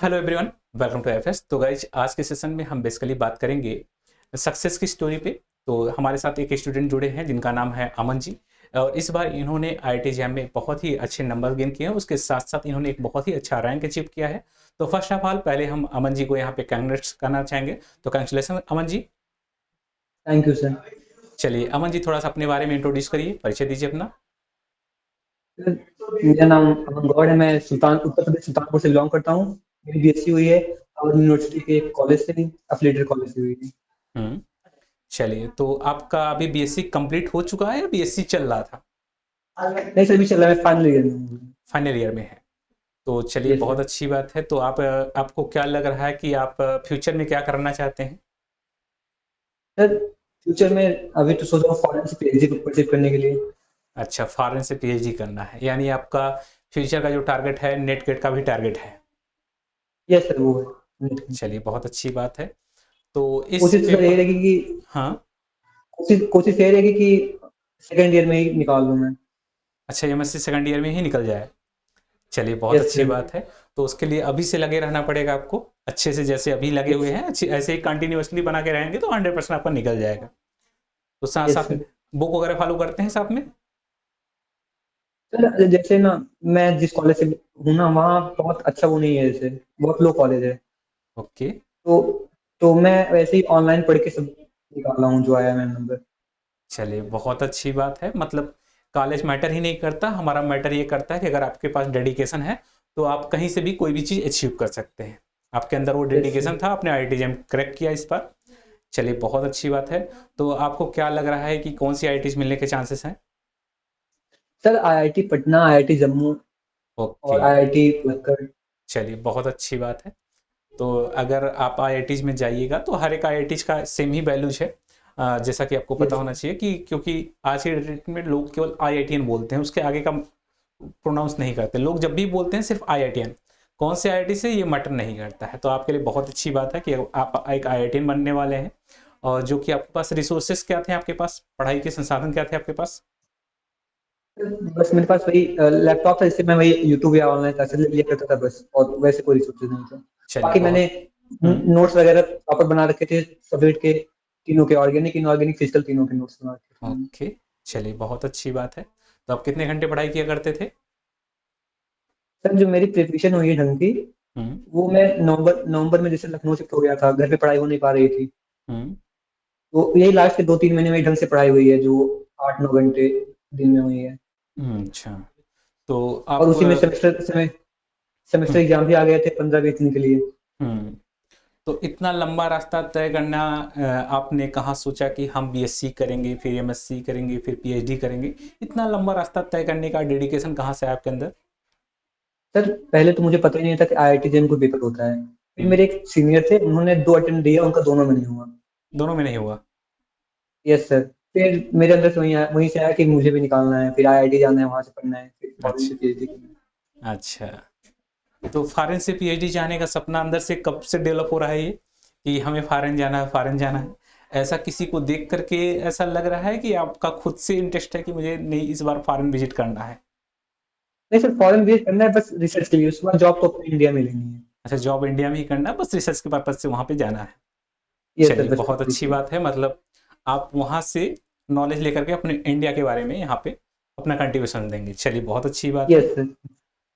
Hello everyone, welcome to FS. तो guys आज के सेशन में हम बेसिकली बात करेंगे सक्सेस की स्टोरी पे। तो हमारे साथ एक स्टूडेंट जुड़े हैं जिनका नाम है अमन जी। और इस बार इन्होंने आईआईटी जैम में बहुत ही अच्छे नंबर गेन किए हैं, उसके साथ साथ इन्होंने एक बहुत ही अच्छा रैंक अचीव किया है। तो फर्स्ट ऑफ ऑल पहले हम अमन जी को यहाँ पे कंग्रेट्स करना चाहेंगे। तो congratulation Aman ji. Thank you sir. चलिए अमन जी, थोड़ा सा अपने बारे में इंट्रोड्यूस करिए, परिचय दीजिए अपना। मेरा नाम अमन गौड़ है। मैं उत्तर प्रदेश सुल्तानपुर से बिलोंग करता हूँ। मेरी बीएससी हुई है और यूनिवर्सिटी के एक कॉलेज से, एफिलिएटेड कॉलेज से हुई है। हम्म। चलिए, तो आपका अभी बीएससी कंप्लीट हो चुका है या बीएससी चल रहा था? नहीं सर, अभी चल रहा है, फाइनल ईयर में हूँ। फाइनल ईयर में है। तो चलिए, यस बहुत सर। अच्छी बात है। तो आप आपको क्या लग रहा है कि आप फ्यूचर में क्या करना चाहते हैं? सर फ्यूचर में अभी तो सोच रहा हूँ फॉरेन से पीएचडी परस्यू करने के लिए। अच्छा, फॉरेन से पीएचडी करना है, यानी आपका फ्यूचर का जो टारगेट है नेट गेट का भी टारगेट है। यस सर, वो है। चलिए, बहुत अच्छी बात है। तो इस कोशिश तो सर यही पेपर। रहेगी कि हाँ। कोशिश यही रहेगी कि सेकेंड ईयर में ही निकाल दूँ मैं। अच्छा, एमएससी सेकंड ईयर में ही निकल जाए। चलिए, बहुत यस अच्छी सर। बात है। तो उसके लिए अभी से लगे रहना पड़ेगा आपको, अच्छे से, जैसे अभी लगे हुए यस। हैं अच्छे ऐसे ही कंटिन्यूअसली बना के रहेंगे तो 100% आपका निकल जाएगा। तो साथ यस साथ सर। बुक वगैरह फॉलो करते हैं साथ में? सर जैसे ना, मैं जिस कॉलेज से हूँ ना, वहाँ बहुत अच्छा वो नहीं है, जैसे बहुत लो कॉलेज है। ओके। तो मैं वैसे ही ऑनलाइन पढ़ के सब निकाला हूँ जो आया मेरा नंबर। चलिए, बहुत अच्छी बात है। मतलब कॉलेज मैटर ही नहीं करता, हमारा मैटर ये करता है कि अगर आपके पास डेडिकेशन है तो आप कहीं से भी कोई भी चीज़ अचीव कर सकते हैं। आपके अंदर वो यस डेडिकेशन सर। था, आपने आईआईटी जेम क्रैक किया इस बार। चलिए, बहुत अच्छी बात है। तो आपको क्या लग रहा है कि कौन सी आईआईटीज मिलने के चांसेस हैं? Sir IIT Patna, IIT Jammu okay. और आईआईटी लक्कड़। चलिए, बहुत अच्छी बात है। तो अगर आप आईआईटीज़ में जाइएगा तो हर एक आईआईटीज़ का सेम ही वैल्यूज है। जैसा कि आपको पता यस होना सर। चाहिए कि क्योंकि आज के डेट में लोग केवल आईआईटीएन बोलते हैं, उसके आगे का प्रोनाउंस नहीं करते। लोग जब भी बोलते हैं सिर्फ आईआईटीएन, कौन से आईआईटी से ये मैटर नहीं करता है। तो आपके लिए बहुत अच्छी बात है कि आप एक आईआईटीएन बनने वाले हैं। और जो कि आपके पास रिसोर्सेस क्या थे, आपके पास पढ़ाई के संसाधन क्या थे आपके पास? बस मेरे पास वही लैपटॉप था, जिससे मैं वही यूट्यूब या ऑनलाइन क्लासेस लिया करता था बस, और वैसे कोई रिसोर्सेज नहीं था। चलिए, बाकी मैंने बहुत। हम्म। नोट्स वगैरह प्रॉपर बना रखे थे सब्जेक्ट के, तीनों के, ऑर्गेनिक इनऑर्गेनिक फिजिकल, तीनों के नोट्स बना रखे थे मैंने। ओके। चलिए, बहुत अच्छी बात है। तो आप कितने घंटे पढ़ाई किया करते थे? सर जो मेरी प्रिपरेशन हुई है ढंग की, हम्म। वो मैं नवंबर नवंबर में जैसे लखनऊ शिफ्ट हो गया था, घर पे पढ़ाई हो नहीं पा रही थी। हम्म। तो यही लास्ट के 2-3 महीने में ढंग से पढ़ाई हुई है, जो 8-9 घंटे दिन में हुई है। अच्छा। तो और आप उसी में सेमेस्टर हम्म। एग्जाम भी आ गए थे 15-20 दिन के लिए। हम्म। तो इतना लंबा रास्ता तय करना, आपने कहाँ सोचा कि हम बीएससी करेंगे, फिर एमएससी करेंगे, फिर पीएचडी करेंगे? इतना लंबा रास्ता तय करने का डेडिकेशन कहाँ से आया आपके अंदर? सर पहले तो मुझे पता ही नहीं था कि आईआईटी जेम कोई पेपर होता है। फिर हम्म। मेरे एक सीनियर थे, उन्होंने 2 अटेम्प्ट दिया, उनका दोनों में नहीं हुआ। दोनों में नहीं हुआ? Yes sir. फिर मेरे अंदर से वहीं से आया कि मुझे भी निकालना है, फिर आईआईटी जाना है, वहां से पढ़ना है, फिर फॉरेन अच्छा। से पीएचडी करना है। अच्छा। तो फॉरेन से पीएचडी जाने का सपना अंदर से कब से डेवलप हो रहा है ये, कि हमें फॉरेन जाना है, फॉरेन जाना है? ऐसा किसी को देख करके ऐसा लग रहा है कि आपका खुद से इंटरेस्ट है कि मुझे नहीं, इस बार फॉरेन विजिट करना है? नहीं सर, फॉरेन विजिट करना है बस रिसर्च के लिए, उसके बाद जॉब तो अपने इंडिया में लेनी है। अच्छा, जॉब इंडिया में ही करना है, बस रिसर्च के पर्पज से वहां पे जाना है। यस सर, चलिए, बस बहुत अच्छी ठीक है। बात है। मतलब आप वहाँ से नॉलेज लेकर के अपने इंडिया के बारे में यहाँ पे अपना कंट्रीब्यूशन देंगे। चलिए, बहुत अच्छी बात है। Yes sir.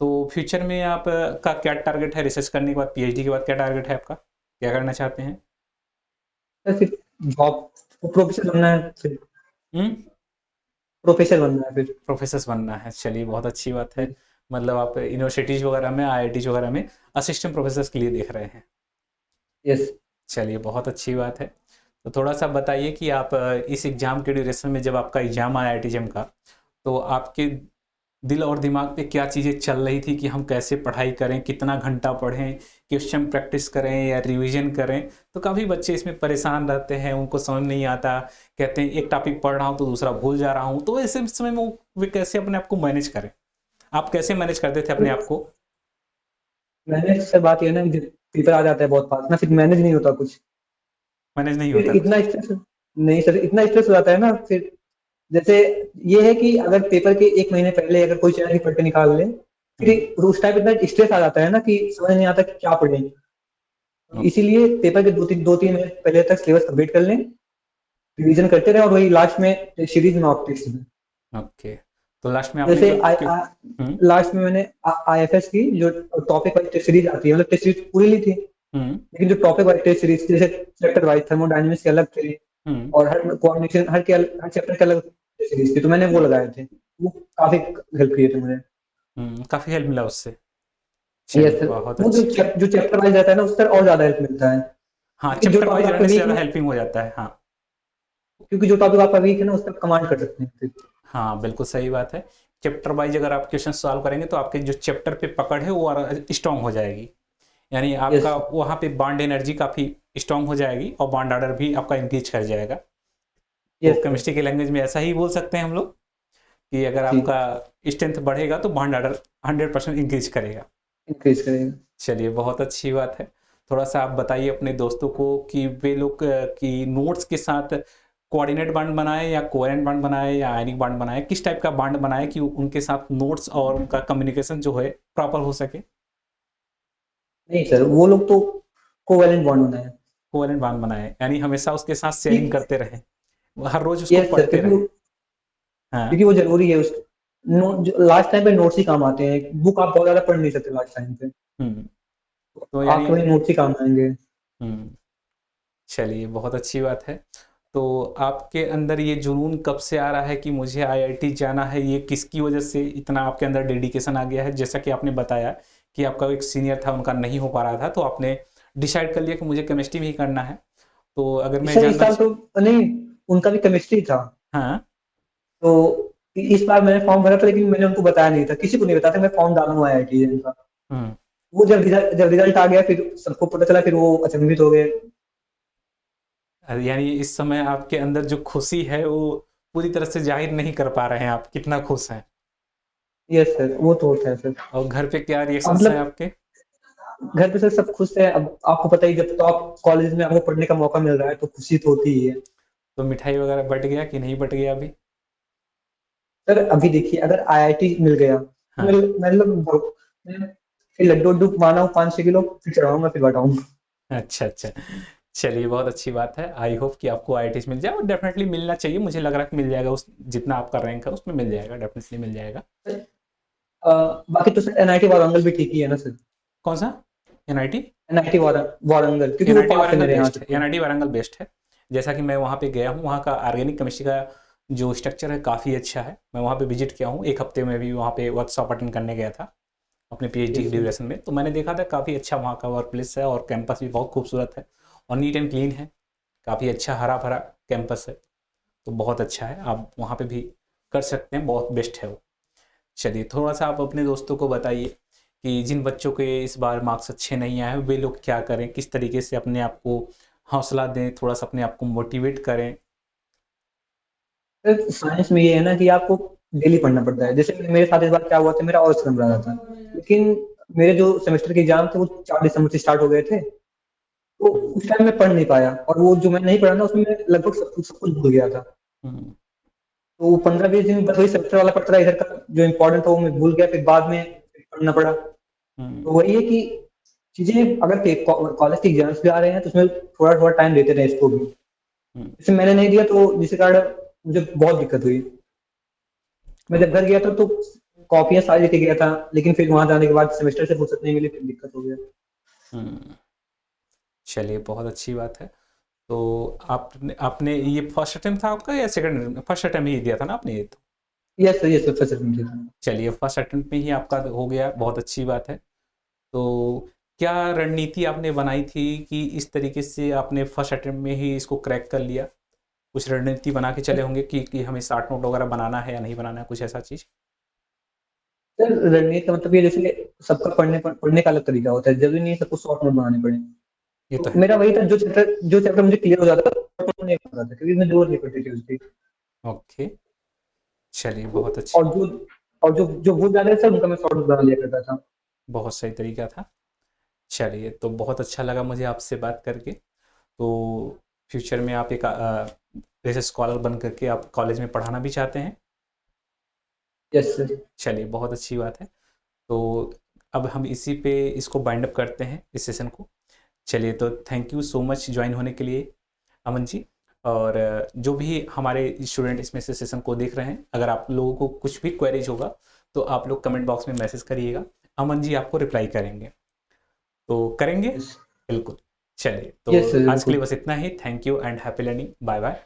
तो फ्यूचर में आप का क्या टारगेट है? रिसर्च करने के बाद, पीएचडी के बाद क्या टारगेट है आपका, क्या करना चाहते हैं? सर फिर जॉब, प्रोफेसर बनना है फिर। हम्म। प्रोफेसर बनना है फिर। प्रोफेसर बनना है। चलिए, बहुत अच्छी बात है। मतलब आप यूनिवर्सिटीज वगैरह में, आईआईटीज वगैरह में असिस्टेंट प्रोफेसर के लिए देख रहे हैं। यस। चलिए, बहुत अच्छी बात है। तो थोड़ा सा बताइए कि आप इस एग्ज़ाम के ड्यूरेशन में, जब आपका एग्ज़ाम आया आईआईटी का, तो आपके दिल और दिमाग पे क्या चीज़ें चल रही थी कि हम कैसे पढ़ाई करें, कितना घंटा पढ़ें, क्वेश्चन प्रैक्टिस करें या रिवीजन करें? तो काफ़ी बच्चे इसमें परेशान रहते हैं, उनको समझ नहीं आता, कहते हैं एक टॉपिक पढ़ रहा हूँ तो दूसरा भूल जा रहा हूँ। तो ऐसे समय में वे कैसे अपने आप को मैनेज करें? आप कैसे मैनेज करते थे अपने आप को? मैनेज सर, बात ये है ना, कि पेपर आ जाता है बहुत फास्ट ना, फिर मैनेज नहीं होता कुछ। मैनेज नहीं फिर होता कुछ? इतना स्ट्रेस, नहीं सर, इतना स्ट्रेस हो जाता है ना फिर। जैसे ये है कि अगर पेपर के 1 महीने पहले अगर कोई चैनल की पढ़ के निकाल ले, फिर उस टाइम इतना स्ट्रेस आ जाता है ना कि समझ नहीं आता कि क्या पढ़ें। ओके। इसीलिए पेपर के 2-3 महीने पहले तक सिलेबस कंप्लीट कर लें, रिवीजन करते रहे और वही लास्ट में सीरीज में मॉक टेस्ट दें। ओके, तो लास्ट में आपने जैसे हम्म। लास्ट में मैंने आईएफएस की जो टॉपिक वाइज टेस्ट सीरीज आती है, मतलब टेस्ट सीरीज पूरी ली थी, हम्म। लेकिन जो टॉपिक वाइज टेस्ट सीरीज जैसे चैप्टर वाइज थर्मोडायनेमिक्स के अलग थे हम्म। और हर कोऑर्डिनेशन हर चैप्टर के अलग टेस्ट सीरीज थी, तो मैंने वो लगाए थे। वो काफी हेल्प किए थे मुझे। काफी हेल्प मिला उससे। यस चलिए सर। बहुत वो जो अच्छी। जो चैप्टर वाइज रहता है ना, उससे और ज्यादा हेल्प मिलता है, हाँ, क्योंकि जो चैप्टर टॉपिक वाइज आपका रहने से वीक ज़्यादा है, हेल्पिंग हो जाता है, हाँ। क्योंकि जो टॉपिक आपका वीक है ना, उस पर कमांड कर सकते हैं फिर। हाँ, बिल्कुल सही बात है। चैप्टर वाइज अगर आप क्वेश्चन सॉल्व करेंगे तो आपके जो चैप्टर पे पकड़ है वो और स्ट्रांग हो जाएगी। यानी यस आपका सर। वहाँ पे बॉन्ड एनर्जी काफ़ी स्ट्रांग हो जाएगी और बॉन्ड ऑर्डर भी आपका इंक्रीज कर जाएगा। तो यस सर। केमिस्ट्री के लैंग्वेज में ऐसा ही बोल सकते हैं हम लोग कि अगर जी। आपका स्ट्रेंथ बढ़ेगा तो बॉन्ड ऑर्डर 100% इंक्रीज करेगा। इंक्रीज करेगा। चलिए बहुत अच्छी बात है। थोड़ा सा आप बताइए अपने दोस्तों को कि वे लोग कि नोट्स के साथ कोऑर्डिनेट बॉन्ड बनाए या कोवेलेंट बॉन्ड बनाए या आयनिक बॉन्ड बनाए, किस टाइप का बॉन्ड बनाए कि उनके साथ नोट्स और उनका कम्युनिकेशन जो है प्रॉपर हो सके। नहीं सर, वो लोग तो कोवैलेंट बॉन्ड बनाए हैं। कोवेलेंट बॉन्ड बनाए यानी हमेशा उसके साथ शेयरिंग ठीक। करते रहे, हर रोज उसको यस सर, पढ़ते रहे। हाँ। क्योंकि वो जरूरी है। उस नोट जो लास्ट टाइम पे नोट्स ही काम आते हैं, बुक आप बहुत ज्यादा पढ़ नहीं सकते लास्ट टाइम पे। हम्म। तो यानी आपके वही नोट्स ही काम आएंगे। हम्म। चलिए बहुत अच्छी बात है। तो आपके अंदर ये जुनून कब से आ रहा है कि मुझे आईआईटी जाना है, ये किसकी वजह से इतना आपके अंदर डेडिकेशन आ गया है? जैसा कि आपने बताया कि आपका एक सीनियर था, उनका नहीं हो पा रहा था, तो आपने डिसाइड कर लिया कि मुझे केमिस्ट्री में ही करना है। तो अगर मैं सर इस जानना साल तो नहीं, उनका भी केमिस्ट्री था। हाँ। तो इस बार मैंने फॉर्म भरा था, लेकिन मैंने उनको बताया नहीं था, किसी को नहीं बताया था मैं फॉर्म डाला हुआ आईआईटी का। हम्म। वो जब रिजल्ट आ गया, फिर सबको पता चला, फिर वो अचंभित हो गए। यानी इस समय आपके अंदर जो खुशी है वो पूरी तरह से जाहिर नहीं कर पा रहे हैं, आप कितना खुश हैं। यस सर, वो तो होता है सर। और घर पे क्या अब रिएक्शंस हैं मतलब आपके? घर पे सर सब खुश है। अब आपको पता ही, जब तो आप कॉलेज में आपको पढ़ने का मौका मिल रहा है तो खुशी तो होती ही है। तो मिठाई वगैरह बट गया कि नहीं बट गया अभी? सर अभी देखिए, अगर आईआईटी मिल गया तो हाँ। मैं फिर लड्डू उड्डू माना हूँ 5-6 किलो, फिर चढ़ाऊंगा, फिर बताऊंगा। अच्छा अच्छा। चलिए बहुत अच्छी बात है। आई होप कि आपको आईआईटी मिल जाए और डेफिनेटली मिलना चाहिए, मुझे लग रहा है कि मिल जाएगा, उस जितना आपका रैंक है उसमें मिल जाएगा, डेफिनेटली मिल जाएगा। बाकी तो सर एनआईटी वारंगल भी ठीक ही है ना सर। कौन सा? एनआईटी? एनआईटी वारंगल, क्योंकि वो एनआईटी पास है वारंगल मेरे यहाँ बेस्ट से है, तो। एनआईटी वारंगल बेस्ट है। जैसा कि मैं वहाँ पे गया हूँ, वहाँ का ऑर्गेनिक केमिस्ट्री का जो स्ट्रक्चर है काफ़ी अच्छा है। मैं वहाँ पे विजिट किया हूँ, एक हफ्ते में भी वहाँ पे वर्कशॉप अटेंड करने गया था अपने पीएचडी की यस सर। ड्यूरेशन में। तो मैंने देखा था काफ़ी अच्छा वहाँ का वर्क प्लेस है और कैंपस भी बहुत खूबसूरत है और नीट एंड क्लीन है। काफ़ी अच्छा हरा भरा कैंपस है। तो बहुत अच्छा है, आप वहाँ पे भी कर सकते हैं, बहुत बेस्ट है वो। चलिए थोड़ा सा आप अपने दोस्तों को बताइए कि जिन बच्चों के इस बार मार्क्स अच्छे नहीं आए वे लोग क्या करें, किस तरीके से अपने आप को हौसला दें, थोड़ा सा अपने आप को मोटिवेट करें। सर साइंस में ये है ना कि आपको डेली पढ़ना पड़ता है। जैसे मेरे साथ इस बार क्या हुआ था, मेरा और सितंबर रहा था, लेकिन मेरे जो सेमेस्टर के एग्जाम थे वो 4 दिसंबर से स्टार्ट हो गए थे। तो हम्म। उस टाइम मैं पढ़ नहीं पाया, और वो जो मैं नहीं पढ़ा ना, उसमें मैं लगभग सब कुछ भूल गया था। हम्म। तो वो 15-20 दिन बस वही सेमेस्टर वाला पढ़ता रहा, इधर का जो इम्पोर्टेंट था वो मैं भूल गया, फिर बाद में पढ़ना पड़ा। हम्म। तो वही है कि चीजें, अगर कॉलेज के एग्जाम्स भी आ रहे हैं तो उसमें थोड़ा थोड़ा टाइम देते रहे इसको भी। हम्म। जैसे मैंने नहीं दिया, तो जिसके कारण मुझे बहुत दिक्कत हुई। मैं जब घर ओके। गया था तो कॉपियां सारी लेके गया था, लेकिन फिर वहां जाने के बाद सेमेस्टर से फुर्सत नहीं मिली, फिर दिक्कत हो गया। हम्म। चलिए बहुत अच्छी बात है। तो आपने आपने ये फर्स्ट अटेम्प्ट था आपका या सेकंड? फर्स्ट अटेम्प्ट ही दिया था ना आपने ये तो? Yes sir, yes sir, first मुझे था। चलिए फर्स्ट अटेम्प्ट में ही आपका हो गया, बहुत अच्छी बात है। तो क्या रणनीति आपने बनाई थी कि इस तरीके से आपने फर्स्ट अटेम्प्ट में ही इसको क्रैक कर लिया? कुछ रणनीति बना के चले होंगे कि हमें शार्ट नोट वगैरह बनाना है या नहीं बनाना है, कुछ ऐसा चीज़? सर रणनीति का मतलब ये, जैसे सबका पढ़ने का अलग तरीका होता है, जरूरी नहीं है सबको शॉर्ट नोट बनाने पड़े। ये तो तो है। मेरा वही था, जो चैप्टर मुझे क्लियर हो जाता था short note नहीं पढ़ता था, क्योंकि मैं जरूरत नहीं पड़ती थी उसकी। ओके। चलिए तो बहुत अच्छी। और जो जो भूल जाते थे सर, उनका मैं शॉर्ट नोट बना लिया करता था। बहुत सही तरीका था। चलिए तो बहुत अच्छा लगा मुझे आपसे बात करके। तो फ्यूचर में आप एक जैसे स्कॉलर बन करके आप कॉलेज में पढ़ाना भी चाहते हैं? Yes sir. चलिए बहुत अच्छी बात है। तो अब हम इसी पे इसको बाइंड अप करते हैं इस सेशन को। चलिए, तो thank you so much join होने के लिए अमन जी। और जो भी हमारे स्टूडेंट इसमें से सेशन को देख रहे हैं, अगर आप लोगों को कुछ भी क्वेरीज होगा तो आप लोग कमेंट बॉक्स में मैसेज करिएगा, अमन जी आपको रिप्लाई करेंगे। तो करेंगे? यस बिल्कुल। चलिए, तो यस सर, आज के लिए बिल्कुल। बस इतना ही। Thank you and happy learning. Bye bye.